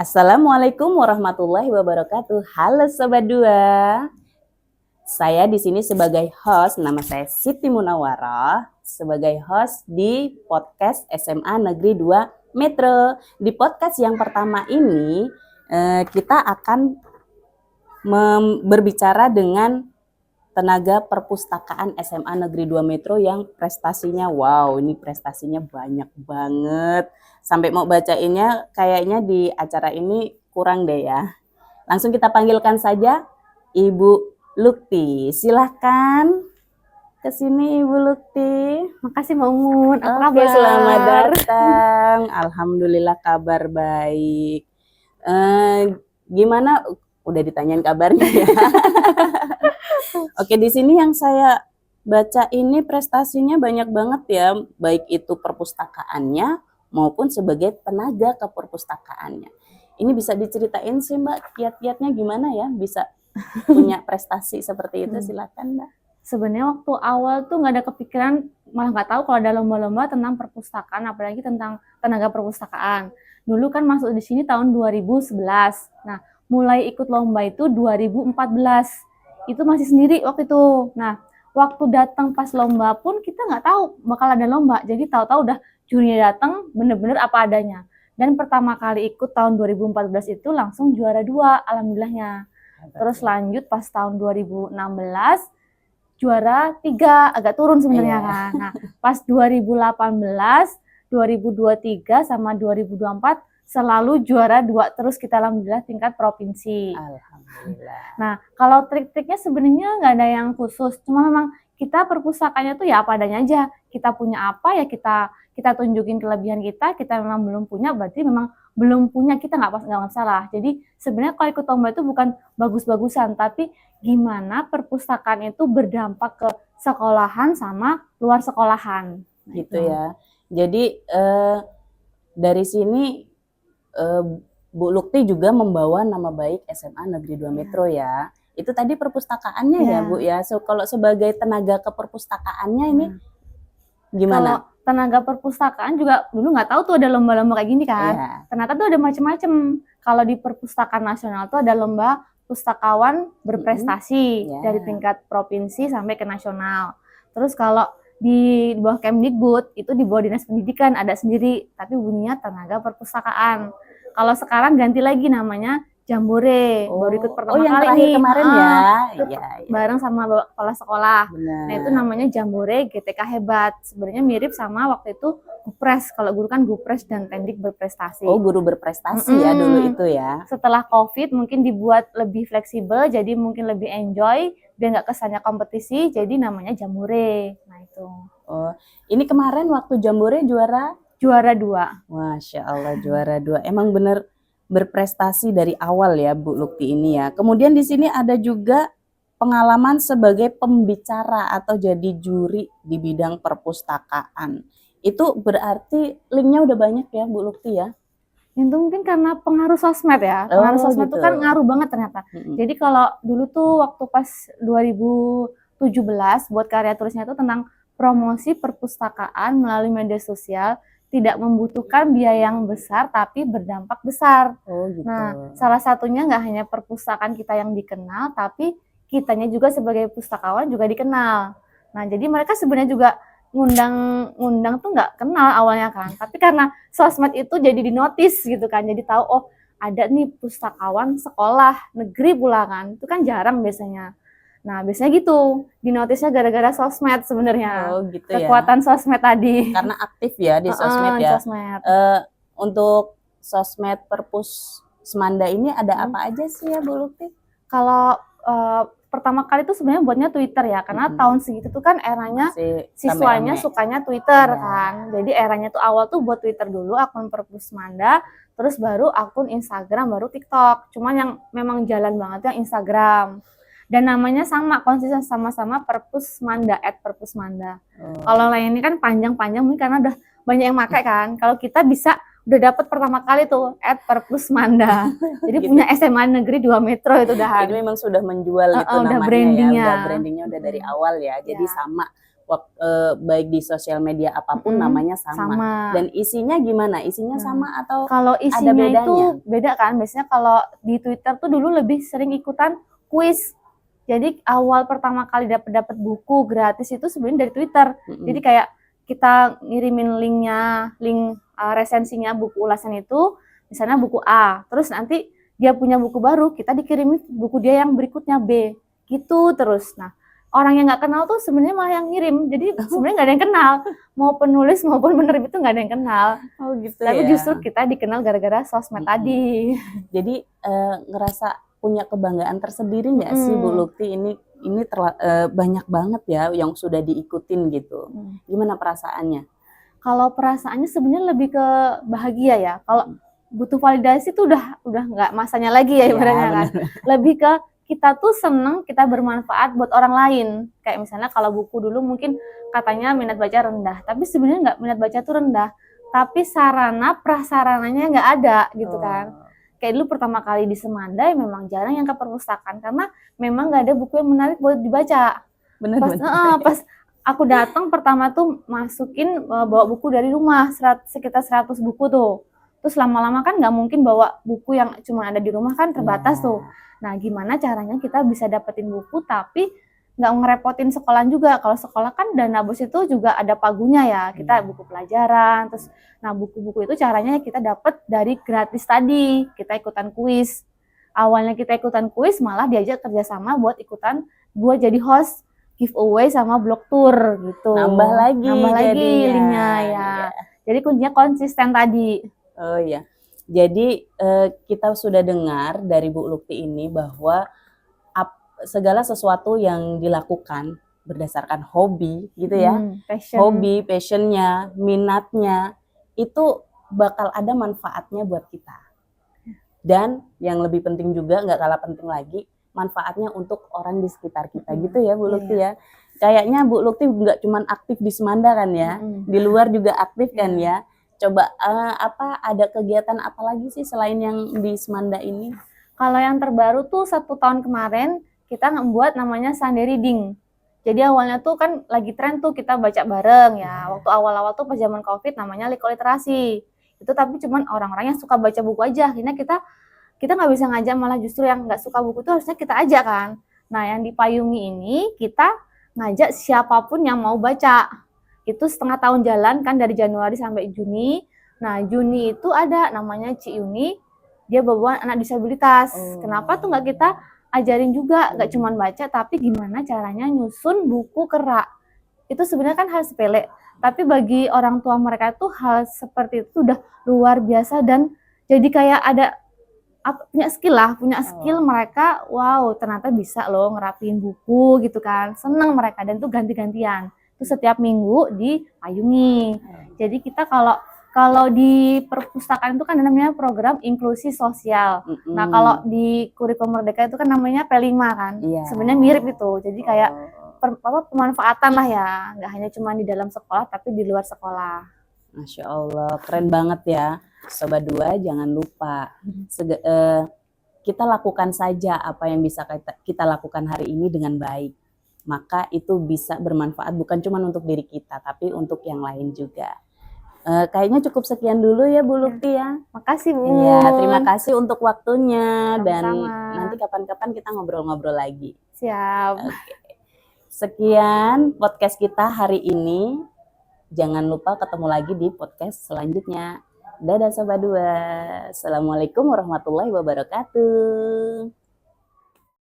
Assalamualaikum warahmatullahi wabarakatuh. Halo Sobat Dua. Saya di sini sebagai host, nama saya Siti Munawarah, sebagai host di podcast SMA Negeri 2 Metro. Di podcast yang pertama ini kita akan berbicara dengan tenaga perpustakaan SMA Negeri 2 Metro yang prestasinya, wow, ini prestasinya banyak banget. Sampai mau bacainnya kayaknya di acara ini kurang deh ya. Langsung kita panggilkan saja Ibu Lukti. Silahkan ke sini Ibu Lukti. Makasih Mbak Umun, apa kabar? Selamat datang. Alhamdulillah kabar baik. Gimana? Udah ditanyain kabarnya ya. Oke, di sini yang saya baca ini prestasinya banyak banget ya, baik itu perpustakaannya maupun sebagai tenaga keperpustakaannya. Ini bisa diceritain sih Mbak, kiat-kiatnya gimana ya bisa punya prestasi seperti itu? Silakan Mbak. Sebenarnya waktu awal tuh nggak ada kepikiran, malah nggak tahu kalau ada lomba-lomba tentang perpustakaan, apalagi tentang tenaga perpustakaan. Dulu kan masuk di sini tahun 2011. Nah, mulai ikut lomba itu 2014. Itu masih sendiri waktu itu. Nah, waktu datang pas lomba pun kita nggak tahu bakal ada lomba. Jadi tahu-tahu udah jurinya datang bener-bener apa adanya. Dan pertama kali ikut tahun 2014 itu langsung juara 2, alhamdulillahnya. Terus lanjut pas tahun 2016 juara 3, agak turun sebenarnya kan. Nah, pas 2018, 2023 sama 2024 selalu juara 2 terus kita alhamdulillah tingkat provinsi. Alhamdulillah. Nah, kalau trik-triknya sebenarnya nggak ada yang khusus, cuma memang kita perpustakaannya tuh ya apa adanya aja. Kita punya apa ya kita tunjukin kelebihan kita memang belum punya berarti memang belum punya, kita nggak masalah. Jadi sebenarnya kalau ikut lomba itu bukan bagus-bagusan, tapi gimana perpustakaan itu berdampak ke sekolahan sama luar sekolahan. Gitu ya. Jadi dari sini Bu Lukti juga membawa nama baik SMA Negeri 2 Metro ya. Itu tadi perpustakaannya ya Bu ya. Kalau sebagai tenaga keperpustakaannya ini gimana? Kalau tenaga perpustakaan juga dulu nggak tahu tuh ada lomba-lomba kayak gini kan. Ternyata tuh ada macam-macam. Kalau di perpustakaan nasional tuh ada lomba pustakawan berprestasi dari tingkat provinsi sampai ke nasional. Terus kalau di bawah Kemdikbud itu di bawah Dinas Pendidikan ada sendiri, tapi bunyinya tenaga perpustakaan. Kalau sekarang ganti lagi namanya Jambore, baru ikut pertama yang kali terakhir nih. Kemarin ya. Bareng sama kepala sekolah. Benar. Nah, itu namanya Jambore GTK Hebat. Sebenarnya mirip sama waktu itu Gupres. Kalau guru kan Gupres dan Tendik berprestasi. Oh, guru berprestasi ya dulu itu ya. Setelah COVID mungkin dibuat lebih fleksibel, jadi mungkin lebih enjoy, biar nggak kesannya kompetisi, jadi namanya Jambore. Nah, itu. Oh, ini kemarin waktu Jambore juara 2. Masya Allah, juara 2. Emang bener berprestasi dari awal ya Bu Lukti ini ya. Kemudian di sini ada juga pengalaman sebagai pembicara atau jadi juri di bidang perpustakaan. Itu berarti linknya udah banyak ya Bu Lukti ya? Itu mungkin karena pengaruh sosmed ya. Pengaruh sosmed itu kan ngaruh banget ternyata. Jadi kalau dulu tuh waktu pas 2017 buat karya tulisnya itu tentang promosi perpustakaan melalui media sosial, tidak membutuhkan biaya yang besar tapi berdampak besar. Oh, gitu. Nah, salah satunya nggak hanya perpustakaan kita yang dikenal, tapi kitanya juga sebagai pustakawan juga dikenal. Nah, jadi mereka sebenarnya juga ngundang tuh nggak kenal awalnya kan, tapi karena sosmed itu jadi dinotis gitu kan, jadi tahu oh ada nih pustakawan sekolah negeri pula kan, itu kan jarang biasanya. Nah, biasanya gitu, dinotisnya gara-gara sosmed sebenarnya. Oh, gitu Kekuatan sosmed tadi. Karena aktif ya di sosmed ya. Sosmed. Untuk sosmed Perpus Semanda ini ada apa aja sih ya Bu Lukti? Kalau pertama kali itu sebenarnya buatnya Twitter ya, karena tahun segitu tuh kan eranya siswanya sukanya Twitter kan. Jadi eranya tuh awal tuh buat Twitter dulu, akun Perpus Semanda, terus baru akun Instagram, baru TikTok. Cuman yang memang jalan banget yang Instagram. Dan namanya sama, konsisten sama-sama Perpusmanda, @Perpusmanda. Kalau lain ini kan panjang-panjang mungkin karena udah banyak yang pakai kan. Kalau kita bisa udah dapat pertama kali tuh @Perpusmanda. Jadi gitu. Punya SMA Negeri 2 Metro itu udah. Ini memang sudah menjual gitu namanya brandingnya. Ya. Udah brandingnya udah dari awal ya. Jadi sama baik di sosial media apapun namanya sama. Dan isinya gimana? Isinya sama atau kalau ada isinya bedanya? itu beda kan? Biasanya kalau di Twitter tuh dulu lebih sering ikutan kuis. Jadi awal pertama kali dapat buku gratis itu sebenarnya dari Twitter. Jadi kayak kita ngirimin link resensinya buku ulasan itu, misalnya buku A. Terus nanti dia punya buku baru, kita dikirimin buku dia yang berikutnya B. Gitu terus. Nah, orang yang nggak kenal tuh sebenarnya malah yang ngirim. Jadi sebenarnya nggak ada yang kenal. Mau penulis maupun penerbit itu nggak ada yang kenal. Oh gitu. Tapi ya. Justru kita dikenal gara-gara sosmed tadi. Jadi ngerasa punya kebanggaan tersendiri nggak sih Bu Lukti, ini banyak banget ya yang sudah diikutin gitu. Gimana perasaannya? Kalau perasaannya sebenarnya lebih ke bahagia ya. Kalau butuh validasi tuh udah nggak masanya lagi ya ibaratnya kan. Lebih ke kita tuh seneng kita bermanfaat buat orang lain. Kayak misalnya kalau buku dulu mungkin katanya minat baca rendah, tapi sebenarnya nggak, minat baca tuh rendah. Tapi sarana prasarananya nggak ada gitu kan. Kayak dulu pertama kali di Semandai memang jarang yang ke perpustakaan karena memang nggak ada buku yang menarik buat dibaca. Pas aku datang pertama tuh masukin bawa buku dari rumah sekitar 100 buku tuh. Terus lama-lama kan nggak mungkin bawa buku yang cuma ada di rumah kan terbatas tuh. Nah gimana caranya kita bisa dapetin buku tapi nggak ngerepotin sekolah juga. Kalau sekolah kan dana bos itu juga ada pagunya ya. Kita buku pelajaran, terus nah buku-buku itu caranya kita dapat dari gratis tadi. Kita ikutan kuis. Awalnya kita ikutan kuis malah diajak kerjasama buat jadi host giveaway sama blog tour gitu. Nambah lagi linknya ya. Jadi kuncinya konsisten tadi. Oh iya. Jadi kita sudah dengar dari Bu Lukti ini bahwa segala sesuatu yang dilakukan berdasarkan hobi gitu ya, hobi, passionnya, minatnya itu bakal ada manfaatnya buat kita. Dan yang lebih penting juga, nggak kalah penting lagi, manfaatnya untuk orang di sekitar kita gitu ya Bu Lukti ya. Kayaknya Bu Lukti nggak cuma aktif di Semanda kan ya, di luar juga aktif kan ya. Coba ada kegiatan apa lagi sih selain yang di Semanda ini? Kalau yang terbaru tuh 1 tahun kemarin kita membuat namanya Sunday Reading. Jadi awalnya tuh kan lagi tren tuh kita baca bareng ya. Waktu awal-awal tuh pas zaman Covid namanya literasi. Itu tapi cuman orang-orang yang suka baca buku aja. Akhirnya kita nggak bisa ngajak, malah justru yang nggak suka buku tuh harusnya kita ajak kan. Nah yang di Payungi ini kita ngajak siapapun yang mau baca. Itu setengah tahun jalan kan dari Januari sampai Juni. Nah Juni itu ada namanya Ci Yuni. Dia bawa anak disabilitas. Kenapa tuh nggak kita ajarin juga, nggak cuma baca, tapi gimana caranya nyusun buku kerak. Itu sebenarnya kan hal sepele, tapi bagi orang tua mereka itu hal seperti itu udah luar biasa dan jadi kayak ada punya skill mereka, wow ternyata bisa loh ngerapiin buku gitu kan, senang mereka dan itu ganti-gantian. Itu setiap minggu di Payungi. Jadi kita kalau di perpustakaan itu kan namanya program inklusi sosial. Nah, kalau di kurikulum Merdeka itu kan namanya P5 kan. Sebenarnya mirip itu. Jadi kayak pemanfaatan lah ya. Nggak hanya cuma di dalam sekolah, tapi di luar sekolah. Masya Allah, keren banget ya. Sobat Dua, jangan lupa. Kita lakukan saja apa yang bisa kita lakukan hari ini dengan baik. Maka itu bisa bermanfaat bukan cuma untuk diri kita, tapi untuk yang lain juga. Kayaknya cukup sekian dulu ya Bu Lukti ya. Makasih Bu. Iya, terima kasih untuk waktunya. Sama-sama. Dan nanti kapan-kapan kita ngobrol-ngobrol lagi. Siap. Oke. Sekian podcast kita hari ini. Jangan lupa ketemu lagi di podcast selanjutnya. Dadah Sobat Dua. Assalamualaikum warahmatullahi wabarakatuh.